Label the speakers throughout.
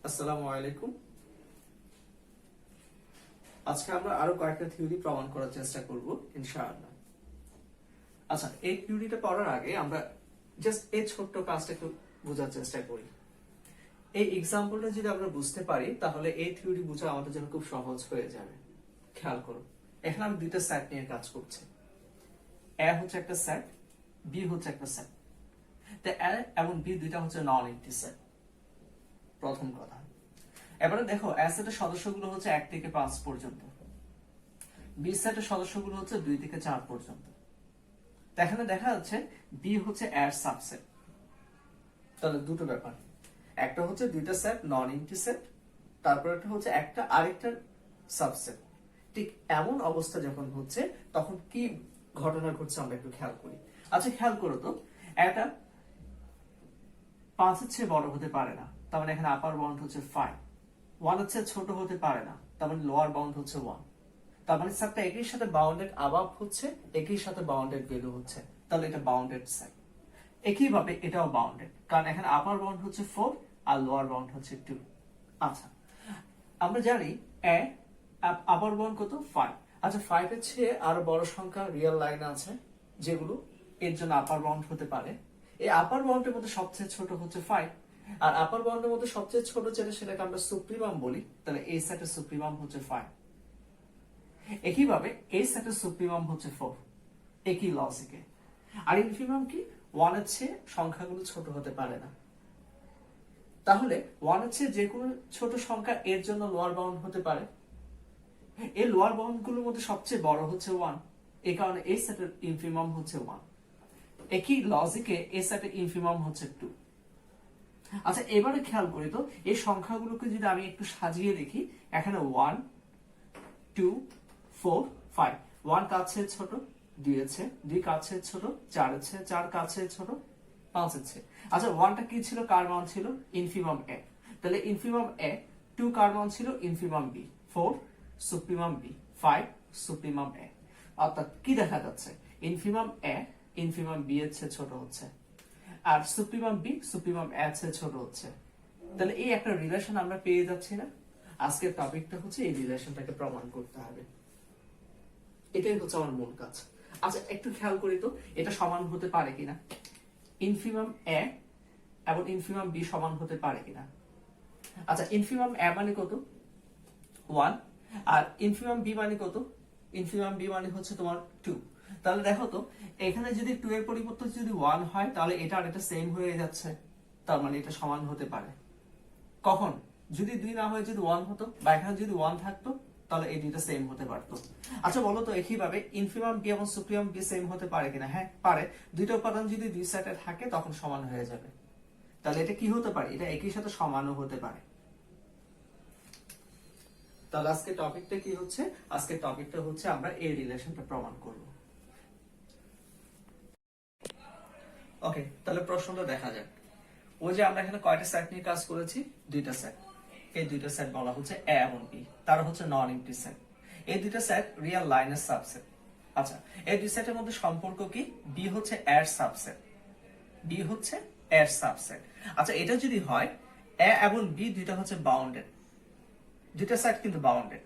Speaker 1: আসসালামু আলাইকুম। আজকে আমরা আরো কয়েকটা থিওরি প্রমাণ করার চেষ্টা করব ইনশাআল্লাহ। আচ্ছা, এই থিওরিটা পড়ার আগে আমরা জাস্ট এই ছোট্ট কাজটা একটু বোঝার চেষ্টা করি। এই এক্সাম্পলটা যদি আমরা বুঝতে পারি তাহলে এই থিওরি বোঝা আমাদের জন্য খুব সহজ হয়ে যাবে। খেয়াল করো, এখানে আমি দুইটা সেট নিয়ে কাজ করছি। এ হচ্ছে একটা সেট, বি হচ্ছে একটা সেট। তো এ এবং বি দুইটা হচ্ছে নন এম্পটি সেট। প্রথম কথা। এবারে দেখো, এ সেটের সদস্যগুলো হচ্ছে 1 থেকে 5 পর্যন্ত, বি সেটের সদস্যগুলো হচ্ছে 2 থেকে 4 পর্যন্ত। এখানে দেখা যাচ্ছে বি হচ্ছে এর সাবসেট। তাহলে দুটো ব্যাপার, একটা হচ্ছে দুইটা সেট নন এম্পটি সেট, তারপর একটা হচ্ছে একটা আরেকটার সাবসেট। ঠিক এমন অবস্থা যখন হচ্ছে তখন কি ঘটনা ঘটছে আমরা একটু খেয়াল করি। আচ্ছা, খেয়াল করো তো, এটা 5 এর চেয়ে বড় হতে পারে না, তার মানে এখানে আপার বাউন্ড হচ্ছে 5। 1 এর চেয়ে ছোট হতে পারে না, তার মানে লোয়ার বাউন্ড হচ্ছে 1। তার মানে সেটটা একই সাথে বাউন্ডেড আবাব হচ্ছে, একই সাথে বাউন্ডেড ভ্যালু হচ্ছে, তাহলে এটা বাউন্ডেড সেট। একইভাবে এটাও বাউন্ডেড, কারণ এখানে আপার বাউন্ড হচ্ছে 4 আর লোয়ার বাউন্ড হচ্ছে 2। আচ্ছা, আমরা জানি এ আপার বাউন্ড কত 5। আচ্ছা, 5 এর চেয়ে আরো বড় সংখ্যা রিয়েল লাইন আছে যেগুলো এর জন্য আপার বাউন্ড হতে পারে। এই আপার বাউন্ডের মধ্যে সবচেয়ে ছোট হচ্ছে 5, আর আপার বাউন্ডের মধ্যে সবচেয়ে ছোট যেটা সেটাকে আমরা সুপ্রিমাম বলি, তাহলে এই সেটের সুপ্রিমাম হচ্ছে 5। একইভাবে এই সেটের সুপ্রিমাম হচ্ছে 4, একই লজিকে। আর ইনফিমাম কি? 1 এর চেয়ে সংখ্যাগুলো ছোট হতে পারে না। তাহলে 1 এর চেয়ে যে কোনো ছোট সংখ্যা এর জন্য লোয়ার বাউন্ড হতে পারে। এই লোয়ার বাউন্ড গুলোর মধ্যে সবচেয়ে বড় হচ্ছে 1, এই কারণে এই সেটের ইনফিমাম হচ্ছে 1। একই লজিকে এই সেটের ইনফিমাম হচ্ছে 2। আচ্ছা, এবারে খেয়াল করি তো, এই সংখ্যাগুলোকে যদি আমি একটু সাজিয়ে দেখি, এখানে 1 2 4 5। 1 কাছে ছোট, 2 এর চেয়ে, 2 কাছে ছোট, 4 এর চেয়ে, 4 কাছে ছোট, 5 এর চেয়ে। আচ্ছা, 1টা কি ছিল? কার মান ছিল? Infimum A. তাহলে ইনফিমাম এ। 2 কার মান ছিল? Infimum B. 4 supremum B. 5 supremum A. অর্থাৎ কি দেখা যাচ্ছে? ইনফিমাম এ ইনফিমাম বি এর চেয়ে ছোট হচ্ছে, আর সুপ্রিমাম বি সুপ্রিমাম এ এর চেয়ে ছোট হচ্ছে। তাহলে এই একটা রিলেশন আমরা পেয়ে যাচ্ছি না? আজকের টপিকটা হচ্ছে এই রিলেশনটাকে প্রমাণ করতে হবে। এটাই হচ্ছে আমার মূল কাজ। আচ্ছা, একটু খেয়াল করি তো, এটা সমান হতে পারে কিনা। ইনফিমাম এ এবং ইনফিমাম বি সমান হতে পারে কিনা। আচ্ছা, ইনফিমাম এ মানে কত? 1। আর ইনফিমাম বি মানে কত? ইনফিমাম বি মানে হচ্ছে তোমার 2। তাহলে দেখো তো, এখানে যদি 2 এর পরিবর্তে যদি 1 হয় তাহলে এটা আর এটা সেম হয়ে যাচ্ছে, তার মানে এটা সমান হতে পারে। কখন? যদি 2 না হয়ে যদি 1 হতো, বা এখানে যদি 1 থাকতো, তাহলে এই দুইটা সেম হতে পারতো। আচ্ছা, বলো তো একইভাবে ইনফিমাম বি এবং সুপ্রিমাম বি সেম হতে পারে কিনা? হ্যাঁ, পারে। দুইটা উপাদান যদি দুই সেটে থাকে তখন সমান হয়ে যাবে। তাহলে এটা কি হতে পারে? এটা একই সাথে সমানও হতে পারে। তাহলে আজকে টপিকটা কি হচ্ছে? আজকে টপিকটা হচ্ছে আমরা এই রিলেশনটা প্রমাণ করব। ওকে, তাহলে প্রশ্নটা দেখা যাক। ওই যে আমরা এখানে কয়টা সেট নিয়ে কাজ করেছি? দুইটা সেট। এই দুইটা সেট বলা হচ্ছে এ এবং বি, তারা হচ্ছে নন এম্পটি সেট। এই দুইটা সেট রিয়েল লাইনের সাবসেট। আচ্ছা, এই দুই সেটের মধ্যে সম্পর্ক কি? বি হচ্ছে এর সাবসেট, বি হচ্ছে এর সাবসেট। আচ্ছা, এটা যদি হয় এ এবং বি দুইটা হচ্ছে বাউন্ডেড, দুইটা সেট কিন্তু বাউন্ডেড।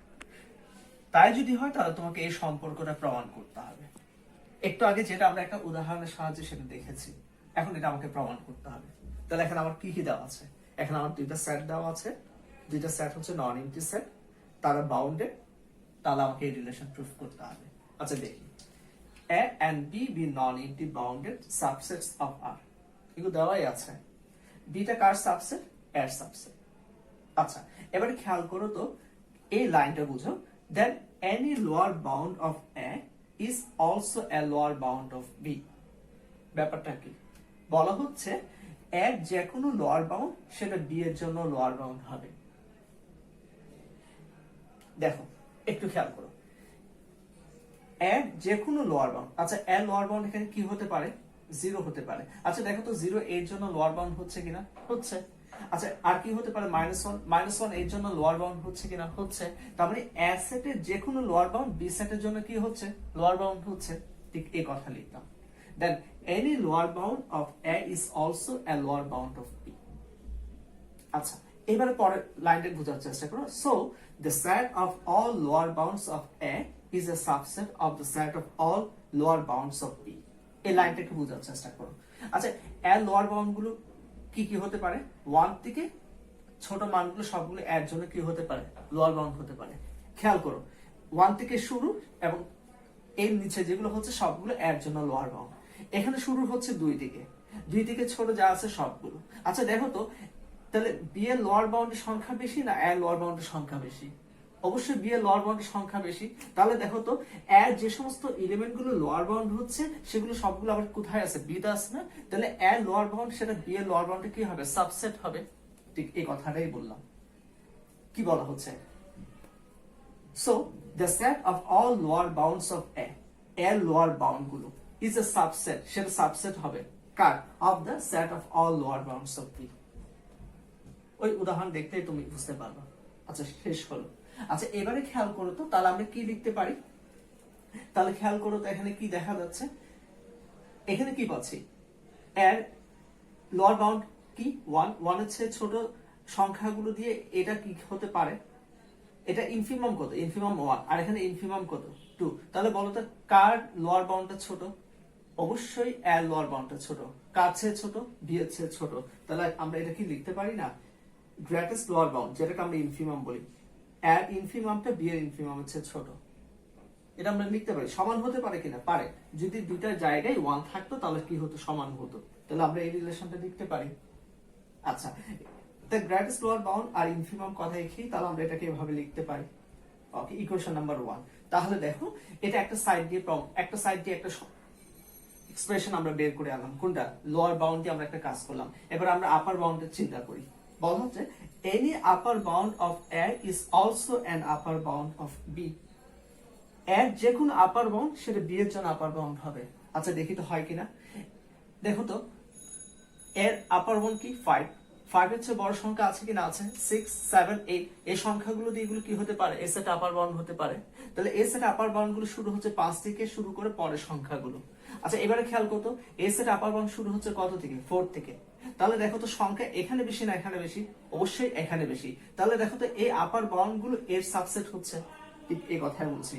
Speaker 1: তাই যদি হয় তাহলে তোমাকে এই সম্পর্কটা প্রমাণ করতে হবে। একটু আগে যেটা আমরা একটা উদাহরণের সাহায্যে সেটা দেখেছি, এখন এটা আমাকে প্রমাণ করতে হবে। তাহলে এখানে আমার কি কি দেওয়া আছে? এখানে আমার দুইটা সেট দেওয়া আছে, দুইটা সেট হচ্ছে নন এম্পটি সেট, তারা বাউন্ডেড। তাহলে আমাকে এই রিলেশন প্রুফ করতে হবে। আচ্ছা, দেখি। A and B be non-empty bounded subsets of R. এগুলো দেওয়াই আছে। বিটা কার সাবসেট? এর সাবসেট। আচ্ছা, এবারে খেয়াল করো তো, এই লাইনটা বুঝো। Then any lower bound of A is also a lower bound of B. ব্যাপারটা কি? বলা হচ্ছে এর যে কোনো লোয়ার বাউন্ড সেটা বি এর জন্য লোয়ার বাউন্ড হবে। দেখো, একটু খেয়াল করো, এর যে কোনো লোয়ার বাউন্ড। আচ্ছা, এর লোয়ার বাউন্ড এখানে কি হতে পারে? 0 হতে পারে। আচ্ছা, দেখো তো 0 এর জন্য লোয়ার বাউন্ড হচ্ছে কিনা? হচ্ছে। আচ্ছা, আর কি হতে পারে? -1। -1 এর জন্য লোয়ার বাউন্ড হচ্ছে কিনা? হচ্ছে। তার মানে এ সেটের যে কোনো লোয়ার বাউন্ড বি সেটের জন্য কি হচ্ছে? লোয়ার বাউন্ড হচ্ছে। ঠিক এই কথা লিখতাম। Then any lower bound of A is also a lower bound of B. আচ্ছা, এবারে পরের লাইনটা বোঝার চেষ্টা করো। So the set of all lower bounds of A is a subset of the set of all lower bounds of B. এই লাইনটাকে বোঝার চেষ্টা করো। আচ্ছা, এর লোয়ার বাউন্ড গুলো কি কি হতে পারে? 1 থেকে ছোট মানগুলো সবগুলো এর জন্য কি হতে পারে? লোয়ার বাউন্ড হতে পারে। খেয়াল করো, 1 থেকে শুরু এবং এর নিচে যেগুলো হচ্ছে সবগুলো এর জন্য লোয়ার বাউন্ড। এখানে শুরু হচ্ছে 2 থেকে ছোট যা আছে সবগুলো। আচ্ছা দেখো তো, তাহলে বি এর লোয়ার বাউন্ডের সংখ্যা বেশি না এর লোয়ার বাউন্ডের সংখ্যা বেশি? অবশ্যই বি এর লোয়ার বাউন্ডের সংখ্যা বেশি। তাহলে দেখো তো, এর যে সমস্ত এলিমেন্ট গুলো লোয়ার বাউন্ড হচ্ছে সেগুলো সবগুলো আবার কোথায় আছে? বি তে আছে না? তাহলে এর লোয়ার বাউন্ড সেটা বি এর লোয়ার বাউন্ডে কি হবে? সাবসেট হবে। ঠিক এই কথাটাই বললাম। কি বলা হচ্ছে? So the set of all lower bounds of A, এর লোয়ার বাউন্ড গুলো ইজ এ সাবসেট, সেটা সাবসেট হবে কার? Of the set of all lower bounds of B. ওই উদাহরণ দেখতেই তুমি বুঝতে পারবে। আচ্ছা, শেষ হলো। আচ্ছা, এবারে খেয়াল করো তো, তাহলে আমরা কি লিখতে পারি? তাহলে খেয়াল করো তো, এখানে কি দেখা যাচ্ছে? এখানে কি পাচ্ছি? এর লোয়ার বাউন্ড কি? 1 এর চেয়ে ছোট সংখ্যাগুলো দিয়ে এটা কি হতে পারে? এটা ইনফিমাম কত? ইনফিমাম 1। আর এখানে ইনফিমাম কত? 2। তাহলে বলো তো, কার লোয়ার বাউন্ডটা ছোট? অবশ্যই এর লোয়ার বাউন্ডটা ছোট। কার চেয়ে ছোট? বি এর চেয়ে ছোট। তাহলে আমরা এটা কি লিখতে পারি না? গ্রেটেস্ট লোয়ার বাউন্ড, যেটাকে আমরা ইনফিমাম বলি, এর ইনফিমামটা বি এর ইনফিমামের চেয়ে ছোট। এটা আমরা লিখতে পারি। সমান হতে পারে কিনা? পারে। যদি দুইটার জায়গায় 1 থাকতো তাহলে কি হতো? সমান হতো। তাহলে আমরা এই রিলেশনটা লিখতে পারি। আচ্ছা, দ্য গ্রেটেস্ট লোয়ার বাউন্ড আর ইনফিমাম কথা দেখি, তাহলে আমরা এটাকে এভাবে লিখতে পারি। Okay, equation number 1। তাহলে দেখো, এটা একটা সাইড দিয়ে একটা এক্সপ্রেশন আমরা বের করে আনলাম। কোনটা? লোয়ার বাউন্ড দিয়ে আমরা একটা কাজ করলাম। এবার আমরা আপার বাউন্ডের চিন্তা করি। বলা হচ্ছে any upper bound of A is also an upper bound of B. এর যে কোনো আপার বাউন্ড সেটা বি এর জন্য আপার বাউন্ড হবে। আচ্ছা, দেখি তো হয় কিনা। দেখো তো, এর আপার বাউন্ড কি? 5 এর চেয়ে বড় সংখ্যা আছে কিনা? আছে। 6, 7, 8 এই সংখ্যাগুলো দিয়ে এগুলো কি হতে পারে? এ সেট আপার বাউন্ড হতে পারে। তাহলে এ সেট আপার বাউন্ড গুলো শুরু হচ্ছে 5 থেকে শুরু করে পরের সংখ্যাগুলো। আচ্ছা, এবারে খেয়াল করতো, এ সেট আপার বাউন্ড শুরু হচ্ছে কত থেকে? 4 থেকে। তাহলে দেখো তো, সংখ্যা এখানে বেশি না এখানে বেশি? অবশ্যই এখানে বেশি। তাহলে দেখো তো, এই আপার বাউন্ড গুলো এর সাবসেট হচ্ছে। ঠিক এই কথাই বলছি,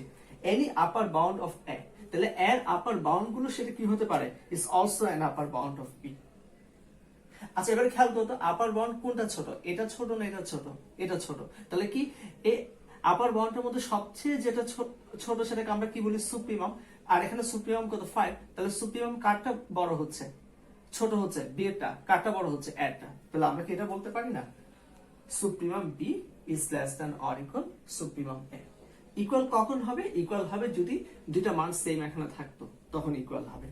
Speaker 1: any upper bound of A. তাহলে এর আপার বাউন্ড গুলো সেটা কি হতে পারে? Is also an upper bound of B. আচ্ছা, এবারে খেয়াল করতো, আপার বাউন্ড কোনটা ছোট? এটা ছোট না এটা ছোট? এটা ছোট। তাহলে কি এই আপার বাউন্ডের মধ্যে সবচেয়ে যেটা ছোট সেটাকে আমরা কি বলি? সুপ্রিমাম। আর এখানে সুপ্রিমাম কত? 5। তাহলে সুপ্রিমাম কারটা বড় হচ্ছে? ছোট হচ্ছে? বি এরটা। কারটা বড় হচ্ছে? এরটা। তাহলে আমরা কি এটা বলতে পারি না? Supremum B is less than or equal supremum A. Equal কখন হবে? ইকুয়াল হবে যদি দুইটা মান সেম এখানে থাকতো, তখন ইকুয়াল হবে।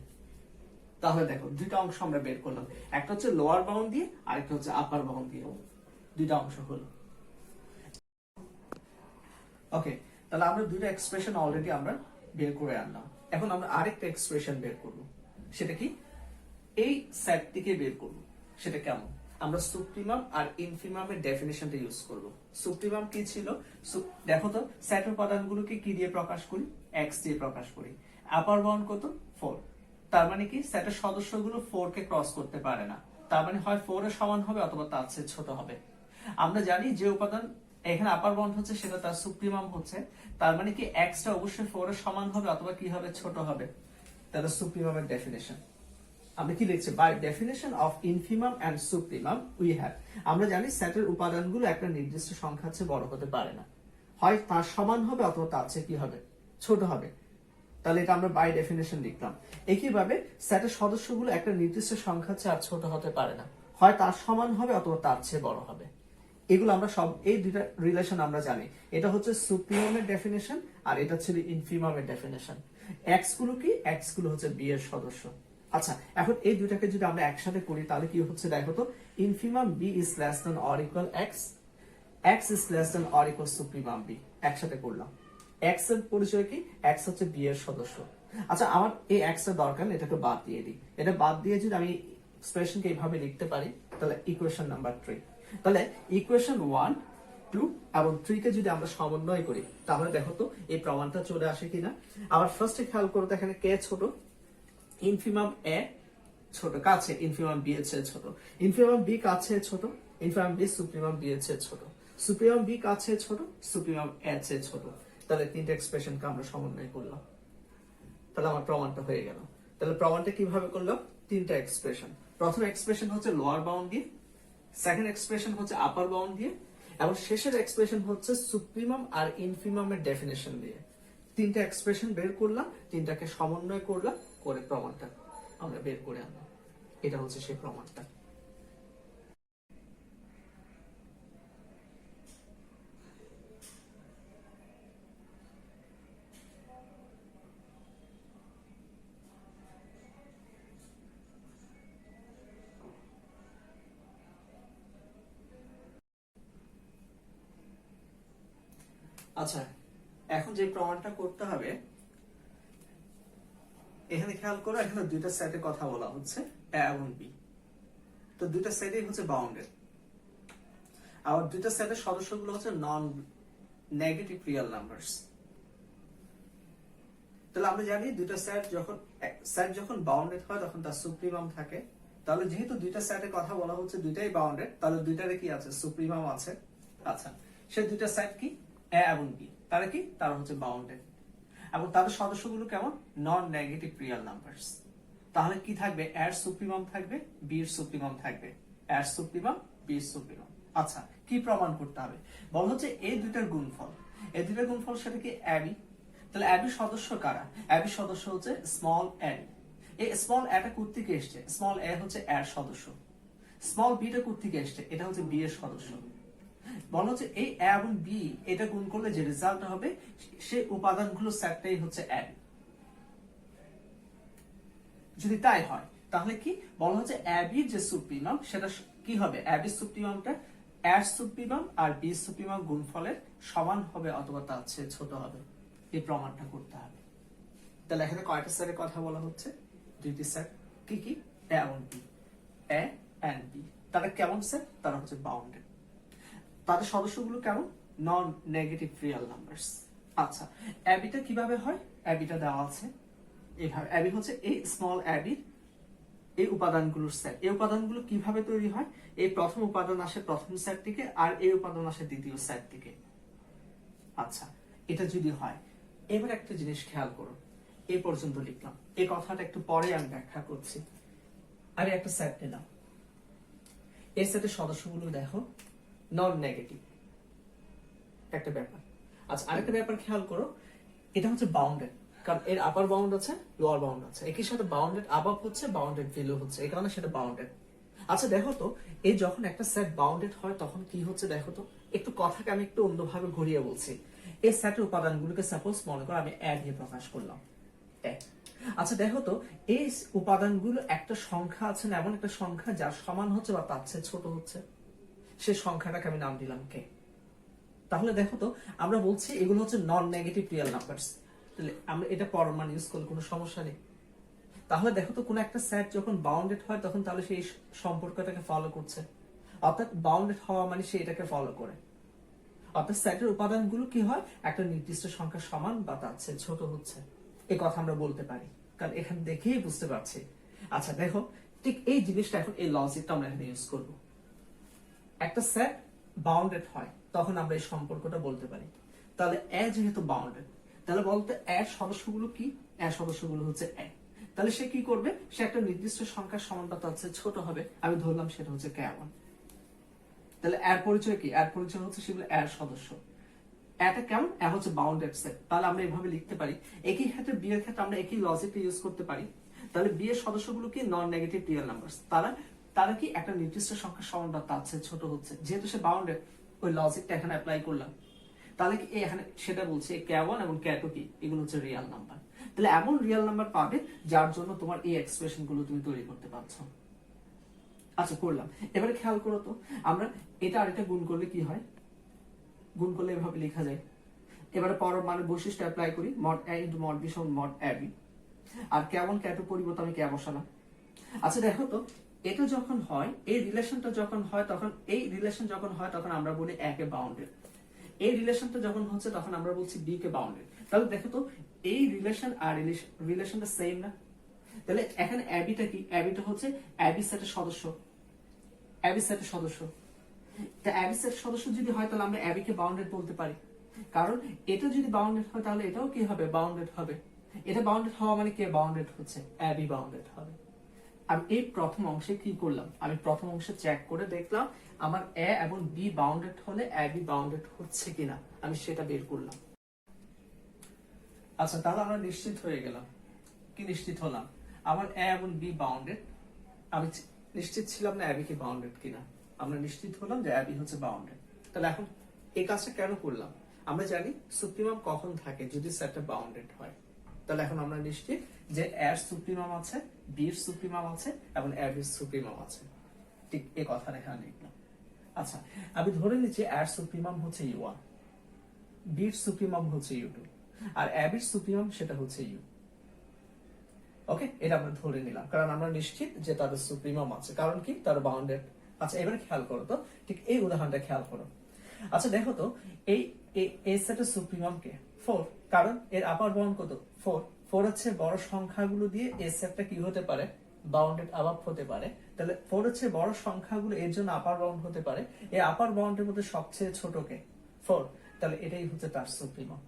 Speaker 1: তাহলে দেখো, দুইটা অংশ আমরা বের করলাম। একটা হচ্ছে লোয়ার বাউন্ড দিয়ে, আরেকটা হচ্ছে আপার বাউন্ড দিয়ে। দুইটা অংশ হলো। ওকে, তাহলে আমরা দুইটা এক্সপ্রেশন অলরেডি আমরা বের করে আনলাম। এখন আমরা আরেকটা এক্সপ্রেশন বের করব। সেটা কি? এই সেট থেকে বের করব। সেটা কেমন? আমরা সুপ্রিমাম আর ইনফিমামের ডেফিনিশনটা ইউজ করব। সুপ্রিমাম কি ছিল? দেখো তো, সেটের উপাদানগুলোকে কি দিয়ে প্রকাশ করি? এক্স দিয়ে প্রকাশ করি। আপার বাউন্ড কত? 4। তার মানে কি? সেটের সদস্যগুলো 4 কে ক্রস করতে পারে না। তার মানে হয় 4 এর সমান হবে অথবা তার চেয়ে ছোট হবে। আমরা জানি যে উপাদান এখানে আপার বাউন্ড হচ্ছে সেটা তার সুপ্রিমাম হচ্ছে। তার মানে কি এক্স টা অবশ্যই 4 এর সমান হবে অথবা কি হবে? ছোট হবে। তাহলে সুপ্রিমামের ডেফিনিশন আমরা কি লিখছি? By definition of infimum and supremum we have. আমরা জানি সেটের উপাদানগুলো একটা নির্দিষ্ট সংখ্যার চেয়ে বড় হতে পারে না, হয় তার সমান হবে অথবা তার চেয়ে কি হবে? ছোট হবে। তাহলে এটা আমরা বাই ডেফিনিশন লিখলাম। একইভাবে সেটের সদস্যগুলো একটা নির্দিষ্ট সংখ্যার চেয়ে আর ছোট হতে পারে না, হয় তার সমান হবে অথবা তার চেয়ে বড় হবে। এগুলো আমরা সব, এই দুইটা রিলেশন আমরা জানি। এটা হচ্ছে সুপ্রিমামের ডেফিনেশন আর এটা ছিল ইনফিমামের ডেফিনেশন। এক্স গুলো কি? এক্স গুলো হচ্ছে বি এর সদস্য। আচ্ছা, এখন এই দুইটাকে যদি আমরা একসাথে করি তাহলে কি হচ্ছে? দেখো তো, infimum B is less than or equal x, x is less than or equal supremum B. একসাথে করলাম। এক্স এর পরিচয় কি? এক্স হচ্ছে বি এর সদস্য। আচ্ছা, আমার এই এক্স এর দরকার নেই, এটাকে বাদ দিয়ে দিই। এটা বাদ দিয়ে যদি আমি এক্সপ্রেশনকে এইভাবে লিখতে পারি, তাহলে ইকুয়েশন নাম্বার 3। তাহলে ইকুয়েশন 1, 2 এবং 3 কে যদি আমরা সমন্বয় করি তাহলে দেখো তো এই প্রমাণটা চলে আসে কিনা। আবার ফার্স্টে খেয়াল করো তো, এখানে কে ছোট? ইনফিমাম এ ছোট, কাছে, ইনফিমাম বি এর চেয়ে ছোট। ইনফিমাম বি কাছে ছোট, ইনফিমাম বি সুপ্রিমাম বি এর চেয়ে ছোট, সুপ্রিমাম বি কাছে ছোট, সুপ্রিমাম এর চেয়ে ছোট। তাহলে তিনটা এক্সপ্রেশনকে আমরা সমন্বয় করলাম, তাহলে আমার প্রমাণটা হয়ে গেল। তাহলে প্রমাণটা কিভাবে করলাম? তিনটা এক্সপ্রেশন। প্রথম এক্সপ্রেশন হচ্ছে লোয়ার বাউন্ড দিয়ে, সেকেন্ড এক্সপ্রেশন হচ্ছে আপার বাউন্ড দিয়ে, এবং শেষের এক্সপ্রেশন হচ্ছে সুপ্রিমাম আর ইনফিমামের ডেফিনেশন দিয়ে। তিনটা এক্সপ্রেশন বের করলাম, তিনটাকে সমন্বয় করলাম, করে প্রমাণটা আমরা বের করে আনলাম। এটা হচ্ছে সেই প্রমাণটা। আচ্ছা, এখন যে প্রমাণটা করতে হবে, এখানে খেয়াল করো, এখানে দুইটা সেটের কথা বলা হচ্ছে, এ এবং বি। তো দুইটা সেটই হচ্ছে বাউন্ডেড, আর দুইটা সেটের সদস্যগুলো হচ্ছে নন নেগেটিভ রিয়েল নাম্বারস। তাহলে আমরা জানি দুইটা সেট যখন বাউন্ডেড হয় তখন তার সুপ্রিমাম থাকে। তাহলে যেহেতু দুইটা সেটের কথা বলা হচ্ছে, দুইটাই বাউন্ডেড, তাহলে দুইটারে কি আছে? সুপ্রিমাম আছে। আচ্ছা, সেই দুইটা সেট কি? এ এবং বি। তারা কি? তারা হচ্ছে বাউন্ডেড, এবং তাদের সদস্যগুলো কেমন? Non negative real numbers. তাহলে কি থাকবে? এর সুপ্রিমাম থাকবে, বি এর সুপ্রিমাম থাকবে, এর সুপ্রিমাম, বি এর সুপ্রিমাম। আচ্ছা, কি প্রমাণ করতে হবে? বলা হচ্ছে এই দুইটার গুণফল, এই দুইটার গুণফল সেটা কি? এবি। তাহলে এবি সদস্য কারা? এবি সদস্য হচ্ছে স্মল এবি। এই স্মল এটা কোত্থেকে এসছে? স্মল এ হচ্ছে এর সদস্য। স্মল বিটা কোত্থেকে এসছে? এটা হচ্ছে বি এর সদস্য। বলা হচ্ছে এই এ এবং বি এটা গুণ করলে যে রেজাল্ট হবে, সেই উপাদানগুলো সেটটাই হচ্ছে এবি। যদি তাই হয় তাহলে কি বলা হচ্ছে? অ্যাবির যে সুপ্রিমাম সেটা কি হবে? অ্যাবির সুপ্রিমামটা এর সুপ্রিমাম আর বি সুপ্রিমাম গুণফলের সমান হবে অথবা তার চেয়ে ছোট হবে। এই প্রমাণটা করতে হবে। তাহলে এখানে কয়টা সেটের কথা বলা হচ্ছে? দুইটি সেট। কি কি? এ এবং বি। এ এন্ড বি তারা কেমন সেট? তারা হচ্ছে বাউন্ডেড। তাদের সদস্যগুলো কেমন? Non negative real numbers. আচ্ছা, অ্যাবিটা কিভাবে হয়? অ্যাবিটা দেওয়া আছে এইভাবে। অ্যাবি হচ্ছে এই স্মল অ্যাবির এই উপাদানগুলোর সেট। এই উপাদানগুলো কিভাবে তৈরি হয়? এই প্রথম উপাদান আসে প্রথম সেট থেকে, আর এই উপাদান আসে দ্বিতীয় সেট থেকে। আচ্ছা, এটা যদি হয়, এবার একটা জিনিস খেয়াল করো, এই পর্যন্ত লিখলাম, এই কথাটা একটু পরে আমি ব্যাখ্যা করছি। আমি একটা সেট নিলাম, এই সেটের সদস্যগুলো দেখো নন নেগেটিভ, একটা ব্যাপার। আচ্ছা, আরেকটা ব্যাপার খেয়াল করো, এটা হচ্ছে বাউন্ডেড, কারণ এর আপার বাউন্ড আছে, লোয়ার বাউন্ড আছে, একই সাথে বাউন্ডেড আবাব হচ্ছে, বাউন্ডেড ভ্যালু হচ্ছে, এই কারণে সেটা বাউন্ডেড। আচ্ছা দেখো তো, এই যখন একটা সেট বাউন্ডেড হয় তখন কি হচ্ছে দেখো তো। একটু কথাকে আমি একটু অন্যভাবে ঘুরিয়ে বলছি। এই সেটের উপাদানগুলোকে সাপোজ মনে করো আমি এ দিয়ে প্রকাশ করলাম, এ। আচ্ছা দেখো তো, এই উপাদানগুলো একটা সংখ্যা আছে না, এমন একটা সংখ্যা যার সমান হচ্ছে বা তার চেয়ে ছোট হচ্ছে, সেই সংখ্যাটাকে আমি নাম দিলাম কে। তাহলে দেখো তো, আমরা বলছি এগুলো হচ্ছে নন নেগেটিভ রিয়েল নাম্বারস। তাহলে আমরা এটা পরমান ইউজ করলে কোনো সমস্যা নেই। তাহলে দেখো তো, কোন একটা সেট যখন বাউন্ডেড হয় তখন তাহলে সেই সম্পর্কটাকে ফলো করছে, অর্থাৎ বাউন্ডেড হওয়া মানে সে এটাকে ফলো করে। অর্থাৎ সেটের উপাদানগুলো কি হয়? একটা নির্দিষ্ট সংখ্যার সমান বা তার চেয়ে ছোট হচ্ছে। এই কথা আমরা বলতে পারি, কারণ এখানে দেখেই বুঝতে পারছি। আচ্ছা দেখো, ঠিক এই জিনিসটা এখন এই লজিকটা আমরা এখানে ইউজ করব। একটা সেট বাউন্ডেড হয় তখন আমরা এই সম্পর্কটা বলতে পারি। তাহলে এ যেহেতু বাউন্ডেড, তাহলে বলতে এর সদস্যগুলো কি? এর সদস্যগুলো হচ্ছে এ। তাহলে সে কি করবে? সে একটা নির্দিষ্ট সংখ্যার সমান বা তার চেয়ে ছোট হবে, আমি ধরলাম সেটা হচ্ছে কেমন। তাহলে এর পরিচয় কি? এর পরিচয় হচ্ছে সেগুলো এর সদস্য। এটা কেমন? এ হচ্ছে বাউন্ডেড সেট। তাহলে আমরা এভাবে লিখতে পারি। একই ক্ষেত্রে বি এর ক্ষেত্রে আমরা একই লজিকটা ইউজ করতে পারি। তাহলে বি এর সদস্যগুলো কি? Non negative real numbers. তারা কি? একটা নির্দিষ্ট সংখ্যার সমান বা তার চেয়ে ছোট হচ্ছে। যেহেতু সে বাউন্ডেড, ওই লজিকটা এখানে অ্যাপ্লাই করলাম। তাহলে কি এখানে সেটা বলছে কে1 এবং কে2 কি? এগুলো হচ্ছে রিয়েল নাম্বার। তাহলে এমন রিয়েল নাম্বার পাবে যার জন্য তোমার এই এক্সপ্রেশন গুলো তুমি তৈরি করতে পারছো। আচ্ছা, করলাম। এবারে খেয়াল করো তো, আমরা এটা আর এটা গুণ করলে কি হয়? গুণ করলে এভাবে লেখা যায়। এবারে মানে বৈশিষ্ট্য অ্যাপ্লাই করি, mod A into mod B সমান মড এ বি। আর কেমন কে2 পরিবর্তে আমি কে বসালাম। আচ্ছা দেখো তো, এটা যখন হয়, এই রিলেশনটা যখন হয় তখন, এই রিলেশন যখন হয় তখন আমরা বলি এ কে বাউন্ডেড। এই রিলেশনটা যখন হচ্ছে তখন আমরা বলছি বি কে বাউন্ডেড। তাহলে দেখো তো, এই রিলেশন আর রিলেশনটা সেম না? তাহলে এখানে অ্যাবিটা কি, অ্যাবিটা হচ্ছে অ্যাবি সেটের সদস্য, অ্যাবি সেটের সদস্য। তা অ্যাবি সেটের সদস্য যদি হয় তাহলে আমরা অ্যাবিকে বাউন্ডেড বলতে পারি, কারণ এটা যদি বাউন্ডেড হয় তাহলে এটাও কি হবে, বাউন্ডেড হবে। এটা বাউন্ডেড হওয়া মানে কে বাউন্ডেড হচ্ছে, অ্যাবি বাউন্ডেড হবে। আমি এই প্রথম অংশে কি করলাম, আমি প্রথম অংশে চেক করে দেখলাম আমার এ এবং বি বাউন্ডেড হলে অ্যাবি বাউন্ডেড হচ্ছে কিনা, আমি সেটা বের করলাম। আচ্ছা, তাহলে আমরা নিশ্চিত হয়ে গেলাম। কি নিশ্চিত হলাম, আমার এ এবং বি বাউন্ডেড। আমি নিশ্চিত ছিলাম না অ্যাবি কি বাউন্ডেড কিনা, আমরা নিশ্চিত হলাম যে অ্যাবি হচ্ছে বাউন্ডেড। তাহলে এখন এই কাজটা কেন করলাম, আমরা জানি সুপ্রিমাম কখন থাকে, যদি সেটটা বাউন্ডেড হয়। তাহলে এখন আমরা নিশ্চিত যে এর সুপ্রিমাম আছে, বি এর সুপ্রিমাম আছে এবং অ্যাবির সুপ্রিমাম আছে। ঠিক এই কথাটা এখানে লিখলাম। আচ্ছা, আমি ধরে নিচ্ছি এর সুপ্রিমাম হচ্ছে u1, বি এর সুপ্রিমাম হচ্ছে u2 আর অ্যাবির সুপ্রিমাম সেটা হচ্ছে u। ওকে, এটা আমরা ধরে নিলাম কারণ আমরা নিশ্চিত যে তাদের সুপ্রিমাম আছে, কারণ কি তার বাউন্ডেড। আচ্ছা, এবারে খেয়াল করো তো, ঠিক এই উদাহরণটা খেয়াল করো। আচ্ছা দেখো তো, এই এই সেটের সুপ্রিমাম কে 4, কারণ এর আপার বাউন্ড কত 4। 4 হচ্ছে বড় সংখ্যাগুলো দিয়ে এই সেটটা কি হতে পারে, বাউন্ডেড আবাব হতে পারে। তাহলে 4 হচ্ছে বড় সংখ্যাগুলো, এর জন্য আপার বাউন্ড হতে পারে। এই আপার বাউন্ডের মধ্যে সবচেয়ে ছোট কে 4, তাহলে এটাই হচ্ছে তার সুপ্রিমাম।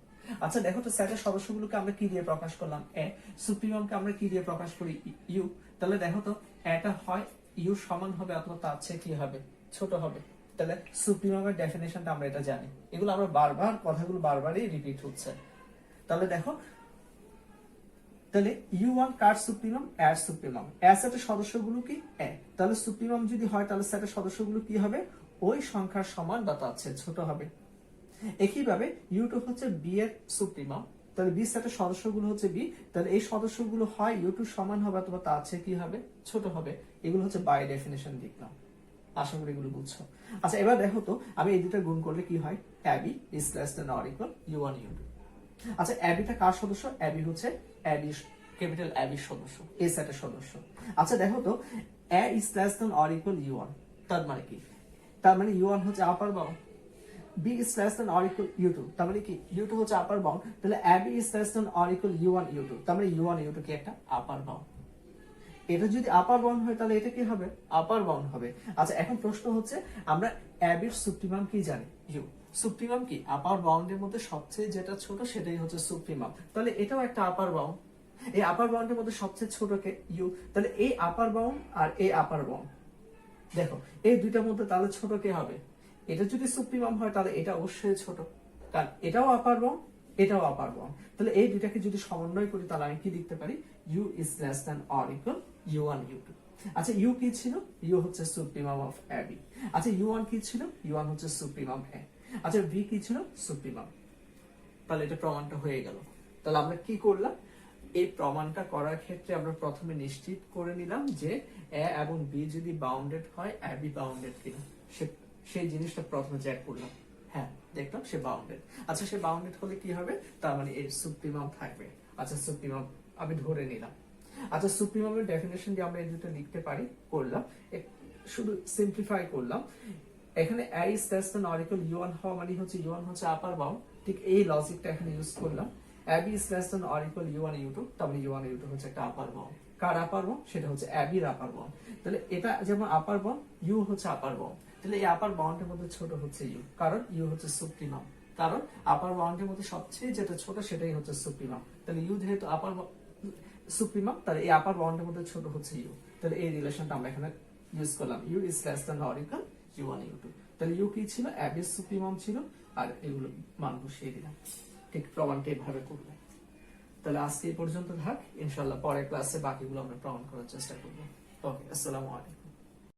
Speaker 1: আচ্ছা দেখো তো, সেটের সদস্যগুলোকে আমরা কি দিয়ে প্রকাশ করলাম, এ। সুপ্রিমামকে আমরা কি দিয়ে প্রকাশ করি, ইউ। তাহলে দেখো তো, এটা হয় ইউ সমান হবে অথবা তার চেয়ে কি হবে, ছোট হবে। তাহলে সুপ্রিমামের ডেফিনেশনটা আমরা এটা জানি, এগুলো আমরা বারবার কথাগুলো বারবারই রিপিট হচ্ছে। তাহলে দেখো, তাহলে u1 কার সুপ্রিমাম, এর সুপ্রিমাম। এর সেটের সদস্যগুলো কি এ, তাহলে সুপ্রিমাম যদি হয় তাহলে সেটের সদস্যগুলো কি হবে, ওই সংখ্যার সমান বা তার চেয়ে ছোট হবে। একইভাবে u2 হচ্ছে বি এর সুপ্রিমাম, তাহলে বি সেটের সদস্যগুলো হচ্ছে বি, তাহলে এই সদস্যগুলো হয় u2 সমান হবে অথবা তার চেয়ে কি হবে, ছোট হবে। এগুলো হচ্ছে বাই ডেফিনেশন লিখলাম, আশা করি এগুলো বুঝছো। আচ্ছা এবার দেখো তো, আমি এই দুটো গুণ করলে কি হয়, A B is less than or equal u1 u2। আচ্ছা, অ্যাবিটা কার সদস্য, অ্যাবি হচ্ছে অ্যাবি, ক্যাপিটাল অ্যাবির সদস্য, এ সেটের সদস্য। আচ্ছা দেখো তো, A is less than or equal u1, তার মানে কি, তার মানে u1 হচ্ছে upper bound, B is less than or equal u2, তার মানে কি u2 হচ্ছে আপার বাউন্ড। তাহলে A B is less than or equal u1 u2, তার মানে u1 u2 কি একটা আপার বাউন্ড। এটা যদি আপার বাউন্ড হয় তাহলে এটা কি হবে, আপার বাউন্ড হবে। আচ্ছা এখন প্রশ্ন হচ্ছে, আমরা অ্যাবির সুপ্রিমাম কি জানি, ইউ। সুপ্রিমাম কি, আপার বাউন্ডের মধ্যে সবচেয়ে যেটা ছোট সেটাই হচ্ছে সুপ্রিমাম। তাহলে এটাও একটা আপার বাউন্ড, এই আপার বাউন্ডের মধ্যে সবচেয়ে ছোট কে ইউ। তাহলে এই আপার বাউন্ড আর এই আপার বাউন্ড, দেখো এই দুইটার মধ্যে তাহলে ছোট কে হবে, এটা যদি সুপ্রিমাম হয় তাহলে এটা অবশ্যই ছোট, কারণ এটাও আপার বাউন্ড এটাও আপার বাউন্ড। তাহলে এই দুইটাকে যদি সমন্বয় করি তাহলে আমি কি লিখতে পারি, u is less than or equal u1 u2। আচ্ছা u কি ছিল, u হচ্ছে সুপ্রিমাম অফ ab। আচ্ছা u1 কি ছিল, u1 হচ্ছে সুপ্রিমাম a। আচ্ছা v কি ছিল, সুপ্রিমাম। তাহলে এটা প্রমাণটা হয়ে গেল। তাহলে আমরা কি করলাম, এই প্রমাণটা করার ক্ষেত্রে আমরা প্রথমে নিশ্চিত করে নিলাম যে a এবং b যদি বাউন্ডেড হয়, ab বাউন্ডেড কিনা, সেই জিনিসটা প্রথমে চেক করলাম। হ্যাঁ, দেখলাম সে বাউন্ডেড। আচ্ছা সে বাউন্ডেড হলে কি হবে, তার মানে এর সুপ্রিমাম থাকবে। আচ্ছা সুপ্রিমাম আমি ধরে নিলাম। আচ্ছা সুপ্রিমামের ডেফিনেশন দিয়ে আমরা এই দুটো লিখতে পারি, করলাম শুধু সিম্পলিফাই করলাম। এখানে a is less than or equal u1 হওয়া মানে হচ্ছে u1 হচ্ছে আপার বাউন্ড, ঠিক এই লজিকটা এখানে ইউজ করলাম। ab is less than or equal u1 u2, তাহলে u1 u2 হচ্ছে একটা আপার বাউন্ড। কার আপার বাউন্ড, সেটা হচ্ছে ab এর আপার বাউন্ড। তাহলে এটা যেমন আপার বাউন্ড, u হচ্ছে আপার বাউন্ড, তাহলে এই আপার বাউন্ডের মধ্যে ছোট হচ্ছে u, কারণ u হচ্ছে সুপ্রিমাম, কারণ আপার বাউন্ডের মধ্যে সবচেয়ে যেটা ছোট সেটাই হচ্ছে সুপ্রিমাম। তাহলে u যেহেতু আপার সুপ্রিমাম, তাহলে এই আপার বাউন্ডের মধ্যে ছোট হচ্ছে u। তাহলে এই রিলেশনটা আমরা এখানে ইউজ করলাম, u is less than or equal u1 u2। তাহলে u কি ছিল, ab এর সুপ্রিমাম ছিল, আর এগুলো মান বসিয়ে দিলাম। ঠিক প্রমাণটা এইভাবে করবে। তাহলে আজকে এই পর্যন্ত থাক, ইনশাআল্লাহ পরের ক্লাসে বাকিগুলো আমরা প্রমাণ করার চেষ্টা করবো। ওকে, আসসালামু আলাইকুম।